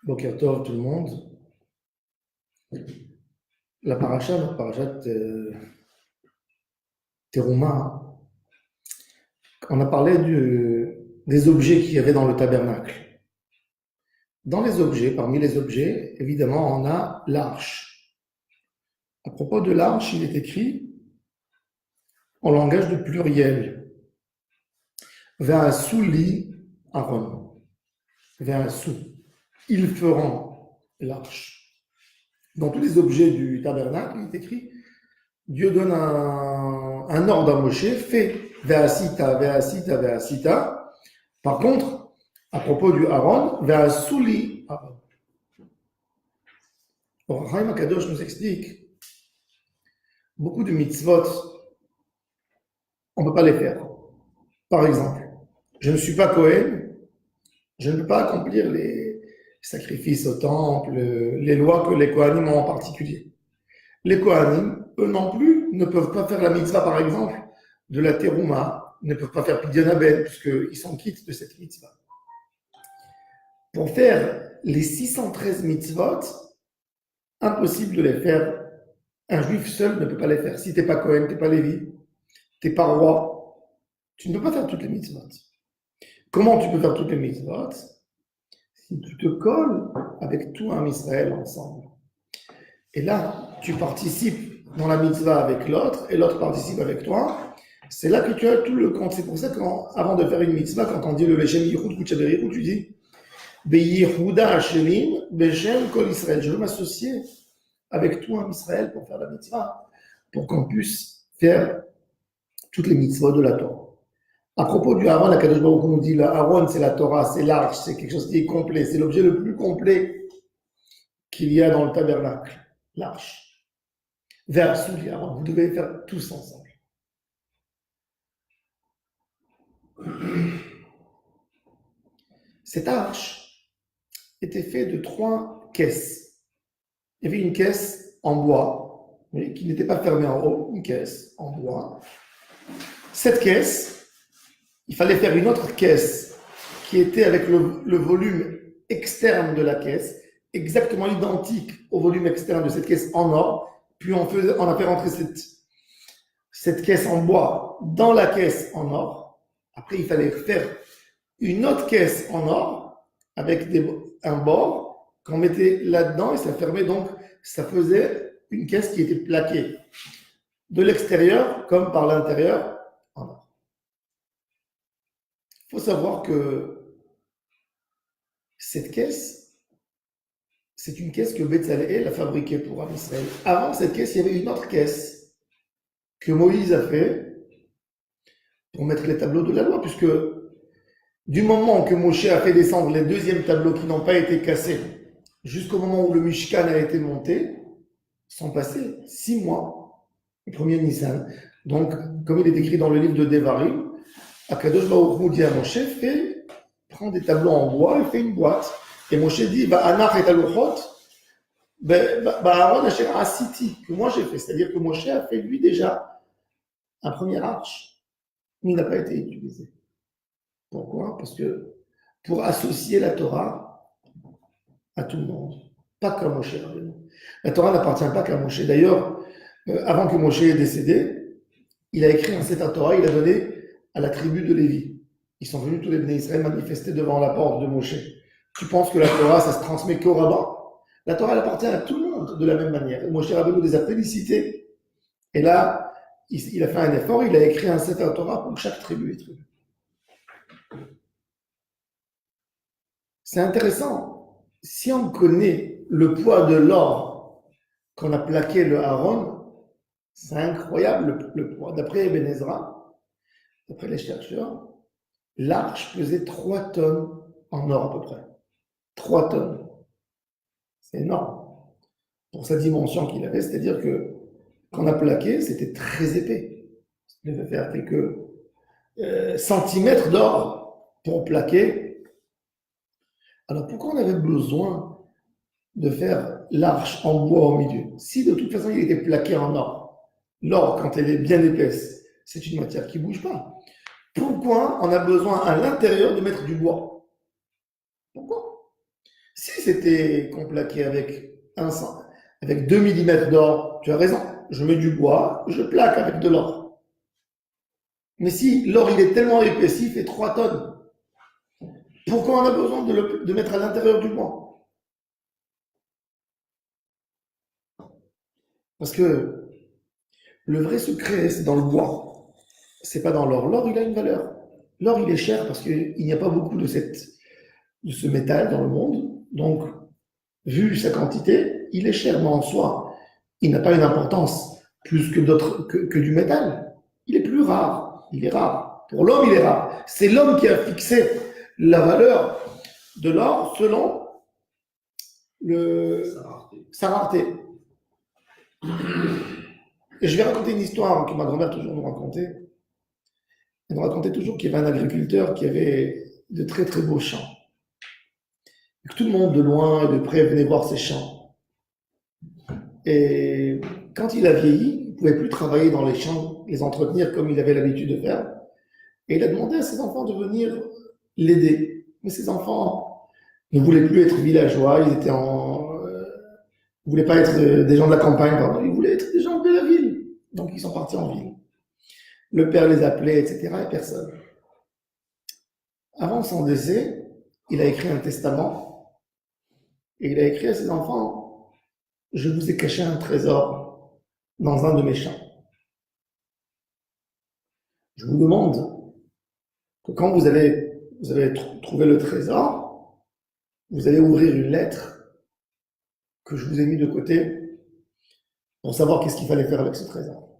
Boker Tov, tout le monde. La paracha, notre parachat Teruma, on a parlé des objets qu'il y avait dans le tabernacle. Dans les objets, parmi les objets, évidemment, on a l'arche. À propos de l'arche, il est écrit en langage de pluriel. Ve'asuli Aaron. Ve'asu. Ils feront l'arche. Dans tous les objets du tabernacle, il est écrit Dieu donne un ordre à Moshe, fais Ve'asita, Ve'asita, Ve'asita. Par contre, à propos du Aaron, Ve'asuli Aaron. Or, Chaim Akadosh nous explique beaucoup de mitzvot, on ne peut pas les faire. Par exemple, je ne suis pas Kohen, je ne peux pas accomplir les sacrifices au temple, les lois que les Kohanim ont en particulier. Les Kohanim, eux non plus, ne peuvent pas faire la mitzvah, par exemple, de la terouma, ne peuvent pas faire Pidyon Haben, puisqu'ils sont quittes de cette mitzvah. Pour faire les 613 mitzvot, impossible de les faire. Un juif seul ne peut pas les faire. Si tu n'es pas Kohen, tu n'es pas Lévi, tu n'es pas roi, tu ne peux pas faire toutes les mitzvot. Comment tu peux faire toutes les mitzvot? Si tu te colles avec tout un Israël ensemble. Et là, tu participes dans la mitzvah avec l'autre, et l'autre participe avec toi. C'est là que tu as tout le compte. C'est pour ça qu'avant de faire une mitzvah, quand on dit le Beshem Yichud Kutsha Berichud, tu dis Beyichuda Hashelim, Beshem Kol Israël. Je veux m'associer avec toi en Israël pour faire la mitzvah, pour qu'on puisse faire toutes les mitzvahs de la Torah. À propos du Aaron, la Kadosh Baruch Hu nous dit, le Aaron c'est la Torah, c'est l'arche, c'est quelque chose qui est complet, c'est l'objet le plus complet qu'il y a dans le tabernacle, l'arche. Vers sous Aaron, vous devez faire tous ensemble. Cette arche était faite de 3 caisses. Il y avait une caisse en bois, qui n'était pas fermée en haut, une caisse en bois. Cette caisse, il fallait faire une autre caisse qui était avec le volume externe de la caisse, exactement identique au volume externe de cette caisse en or. Puis on a fait rentrer cette caisse en bois dans la caisse en or. Après, il fallait faire une autre caisse en or avec un bord qu'on mettait là-dedans et ça fermait, donc ça faisait une caisse qui était plaquée de l'extérieur comme par l'intérieur en or. Il faut savoir que cette caisse, c'est une caisse que Betzalel a fabriquée pour Israël. Avant cette caisse, il y avait une autre caisse que Moïse a fait pour mettre les tableaux de la loi, puisque du moment que Moshe a fait descendre les deuxièmes tableaux qui n'ont pas été cassés, jusqu'au moment où le Mishkan a été monté, sont passés 6 mois, le premier Nissan. Donc, comme il est écrit dans le livre de Devarim, Akadosh Baruch Hu dit à Moshe, prends des tableaux en bois et fais une boîte. Et Moshe dit, Anach et Aluchot, Aaron Asher Asiti, que moi j'ai fait. C'est-à-dire que Moshe a fait lui déjà un premier arche, mais il n'a pas été utilisé. Pourquoi? Parce que pour associer la Torah à tout le monde, pas qu'à Moshe. La Torah n'appartient pas qu'à Moshe. D'ailleurs, avant que Moshe est décédé, il a écrit un Sefer Torah, il a donné à la tribu de Lévi. Ils sont venus tous les Bnei Israël manifester devant la porte de Moshe. Tu penses que la Torah, ça se transmet qu'au rabbin? La Torah, elle appartient à tout le monde de la même manière. Et Moshe Rabbeinu les a félicités. Et là, il a fait un effort, il a écrit un Sefer Torah pour chaque tribu et tribu. C'est intéressant. Si on connaît le poids de l'or qu'on a plaqué le Aaron, c'est incroyable le poids. D'après Ibn Ezra, d'après les chercheurs, l'arche pesait 3 tonnes en or à peu près. 3 tonnes. C'est énorme. Pour sa dimension qu'il avait, c'est-à-dire que quand on a plaqué, c'était très épais. Il devait faire quelques centimètres d'or pour plaquer. Alors pourquoi on avait besoin de faire l'arche en bois au milieu? Si de toute façon il était plaqué en or, l'or quand elle est bien épaisse, c'est une matière qui ne bouge pas. Pourquoi on a besoin à l'intérieur de mettre du bois? Pourquoi? Si c'était complaqué avec 2 millimètres d'or, tu as raison. Je mets du bois, je plaque avec de l'or. Mais si l'or il est tellement épaissi, il fait 3 tonnes, pourquoi on a besoin de mettre à l'intérieur du bois? Parce que le vrai secret, c'est dans le bois. C'est pas dans l'or. L'or, il a une valeur. L'or, il est cher parce qu'il n'y a pas beaucoup de ce métal dans le monde. Donc, vu sa quantité, il est cher. Mais en soi, il n'a pas une importance plus que que du métal. Il est plus rare. Il est rare. Pour l'homme, il est rare. C'est l'homme qui a fixé la valeur de l'or selon sa rareté. Et je vais raconter une histoire que ma grand-mère toujours nous racontait. Elle nous racontait toujours qu'il y avait un agriculteur qui avait de très très beaux champs. Et que tout le monde de loin et de près venait voir ses champs. Et quand il a vieilli, il ne pouvait plus travailler dans les champs, les entretenir comme il avait l'habitude de faire. Et il a demandé à ses enfants de venir l'aider. Mais ses enfants ne voulaient plus être villageois, ils ne voulaient pas être des gens de la campagne, pardon, ils voulaient être des gens de la ville. Donc ils sont partis en ville. Le père les appelait, etc. et personne. Avant son décès, il a écrit un testament et il a écrit à ses enfants, je vous ai caché un trésor dans un de mes champs. Je vous demande que quand vous allez trouver le trésor, vous allez ouvrir une lettre que je vous ai mis de côté pour savoir qu'est-ce qu'il fallait faire avec ce trésor.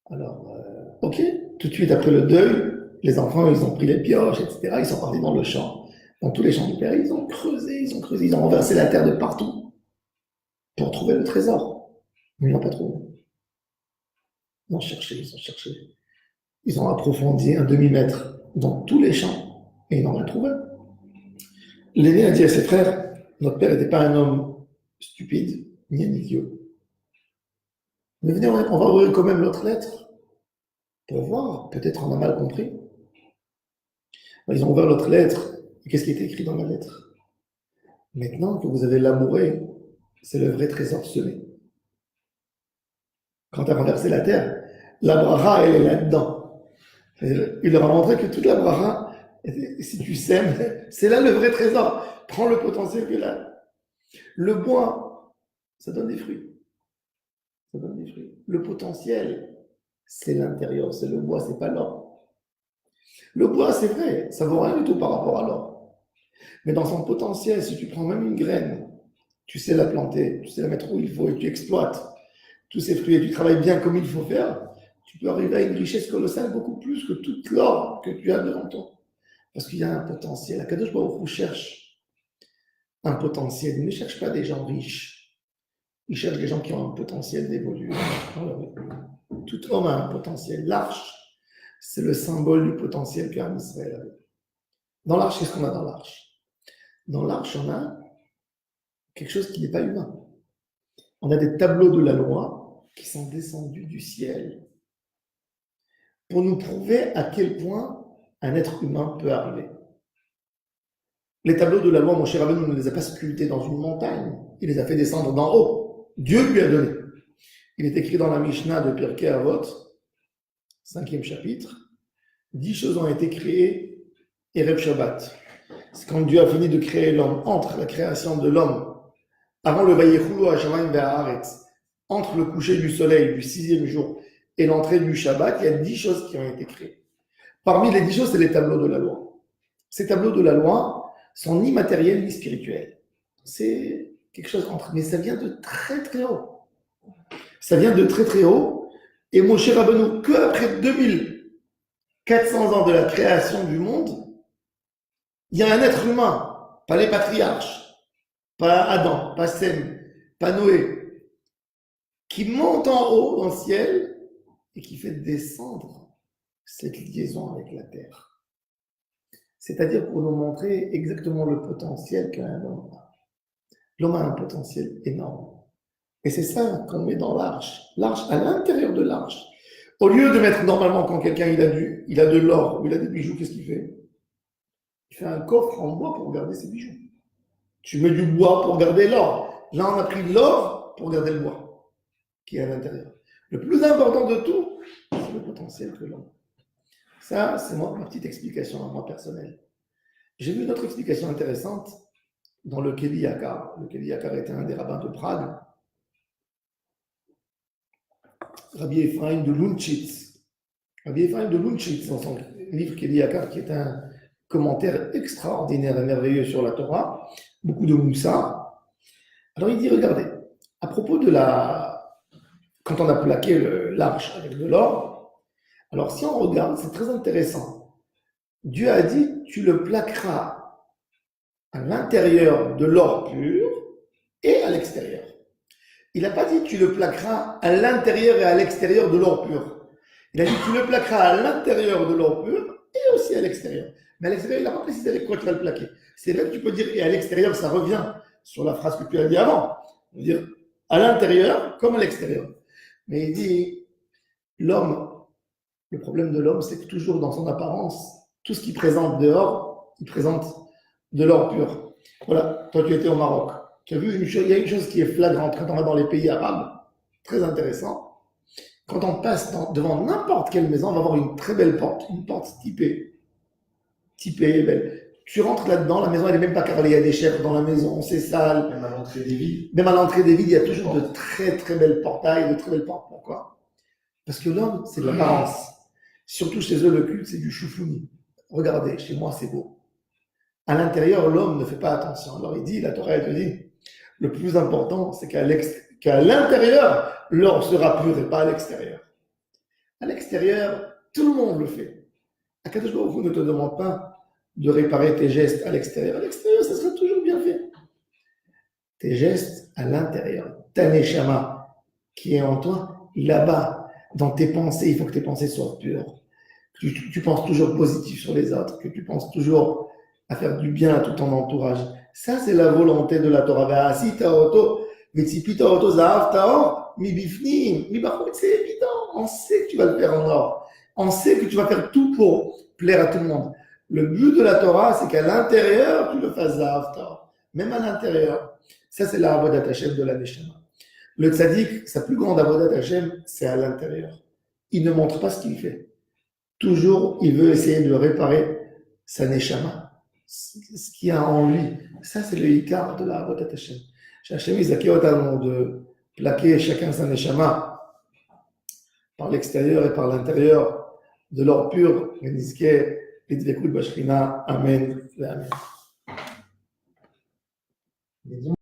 Alors, ok, tout de suite après le deuil, les enfants, ils ont pris les pioches, etc. Ils sont partis dans le champ. Dans tous les champs du père, ils ont creusé, ils ont renversé la terre de partout pour trouver le trésor. Mais ils n'ont pas trouvé. Ils ont cherché. Ils ont approfondi un demi-mètre dans tous les champs et ils n'ont rien trouvé. L'aîné a dit à ses frères, notre père n'était pas un homme stupide, ni un idiot. Mais venez, on va ouvrir quand même l'autre lettre pour voir, peut-être on a mal compris. Ils ont ouvert l'autre lettre, et qu'est-ce qui était écrit dans la lettre? Maintenant que vous avez labouré, c'est le vrai trésor semé. Quand tu as renversé la terre, la bracha, elle est là-dedans. Il leur a montré que toute la bracha, si tu sèmes, c'est là le vrai trésor. Prends le potentiel que là. Le bois, ça donne des fruits. Ça donne des fruits. Le potentiel, c'est l'intérieur, c'est le bois, c'est pas l'or. Le bois, c'est vrai, ça vaut rien du tout par rapport à l'or. Mais dans son potentiel, si tu prends même une graine, tu sais la planter, tu sais la mettre où il faut et tu exploites tous ces fruits et tu travailles bien comme il faut faire, tu peux arriver à une richesse colossale beaucoup plus que toute l'or que tu as devant toi. Parce qu'il y a un potentiel. Akadosh Baruch Hu cherche un potentiel. Il ne cherche pas des gens riches. Il cherche des gens qui ont un potentiel d'évoluer. Tout homme a un potentiel. L'arche, c'est le symbole du potentiel qu'Am Israël avait. Dans l'arche, qu'est-ce qu'on a dans l'arche? Dans l'arche, on a quelque chose qui n'est pas humain. On a des tableaux de la loi qui sont descendus du ciel pour nous prouver à quel point un être humain peut arriver. Les tableaux de la loi, mon cher Rabbeinu ne les a pas sculptés dans une montagne, il les a fait descendre d'en haut. Dieu lui a donné. Il est écrit dans la Mishnah de Pirkei Avot, 5e chapitre, 10 choses ont été créées Erev Shabbat. C'est quand Dieu a fini de créer l'homme, entre la création de l'homme, avant le Vayechoulou Hashamayim Ve'haaretz, entre le coucher du soleil du 6e jour et l'entrée du Shabbat, il y a 10 choses qui ont été créées. Parmi les 10 choses, c'est les tableaux de la loi. Ces tableaux de la loi sont ni matériels ni spirituels. C'est quelque chose entre, mais ça vient de très très haut. Ça vient de très très haut. Et Moshe Rabbeinu, qu'après 2400 ans de la création du monde, il y a un être humain, pas les patriarches, pas Adam, pas Sem, pas Noé, qui monte en haut dans le ciel et qui fait descendre cette liaison avec la terre. C'est-à-dire pour nous montrer exactement le potentiel qu'un homme a. L'homme a un potentiel énorme. Et c'est ça qu'on met dans l'arche. L'arche, à l'intérieur de l'arche. Au lieu de mettre normalement quand quelqu'un il a de l'or ou il a des bijoux, qu'est-ce qu'il fait? Tu fais un coffre en bois pour garder ses bijoux. Tu mets du bois pour garder l'or. Là, on a pris l'or pour garder le bois qui est à l'intérieur. Le plus important de tout, c'est le potentiel que l'on a. Ça, c'est ma petite explication à moi personnelle. J'ai vu une autre explication intéressante dans le Keli Yakar. Le Keli Yakar était un des rabbins de Prague. Rabbi Ephraim de Lunchitz. Rabbi Ephraim de Lunchitz, dans son livre Keli Yakar, qui est un commentaire extraordinaire et merveilleux sur la Torah, beaucoup de Moussa. Alors il dit, regardez, à propos de quand on a plaqué l'arche avec de l'or, alors si on regarde, c'est très intéressant. Dieu a dit, tu le plaqueras à l'intérieur de l'or pur et à l'extérieur. Il n'a pas dit, tu le plaqueras à l'intérieur et à l'extérieur de l'or pur. Il a dit, tu le plaqueras à l'intérieur de l'or pur et aussi à l'extérieur. Mais à l'extérieur, il n'a pas précisé avec quoi tu vas le plaquer. C'est vrai que tu peux dire, et à l'extérieur, ça revient sur la phrase que tu as dit avant. On veut dire, à l'intérieur comme à l'extérieur. Mais il dit, l'homme, le problème de l'homme, c'est que toujours dans son apparence, tout ce qu'il présente dehors, il présente de l'or pur. Voilà, toi tu étais au Maroc. Tu as vu, il y a une chose qui est flagrante quand on va dans les pays arabes, très intéressant. Quand on passe devant n'importe quelle maison, on va voir une très belle porte, une porte typée, belle. Tu rentres là-dedans, la maison elle n'est même pas carrelée, il y a des chèvres dans la maison, c'est sale. Même à l'entrée des villes. Même à l'entrée des villes, il y a toujours de très très belles portails, de très belles portes. Pourquoi? Parce que l'homme, c'est de l'apparence. Surtout chez eux, le culte, c'est du choufouni. Regardez, chez moi, c'est beau. À l'intérieur, l'homme ne fait pas attention. Alors il dit, la Torah, elle te dit, le plus important, c'est qu'à l'intérieur, l'or sera pur et pas à l'extérieur. À l'extérieur, tout le monde le fait. Akadosh Baruch Hu ne te demande pas de réparer tes gestes à l'extérieur. À l'extérieur, ça sera toujours bien fait. Tes gestes à l'intérieur. Ta neshama qui est en toi, là-bas, dans tes pensées, il faut que tes pensées soient pures. Que tu penses toujours positif sur les autres, que tu penses toujours à faire du bien à tout ton entourage. Ça, c'est la volonté de la Torah. C'est évident. On sait que tu vas le faire en or. On sait que tu vas faire tout pour plaire à tout le monde. Le but de la Torah, c'est qu'à l'intérieur, tu le fasses Zahaf, même à l'intérieur. Ça, c'est la Avodat Hashem de la Neshama. Le tzaddik, sa plus grande Avodat Hashem, c'est à l'intérieur. Il ne montre pas ce qu'il fait. Toujours, il veut essayer de réparer sa Neshama, ce qu'il y a en lui. Ça, c'est le Ikar de la Avodat Hashem. Hashem, il de plaquer chacun sa Neshama par l'extérieur et par l'intérieur de l'or pur. Amen. Amen.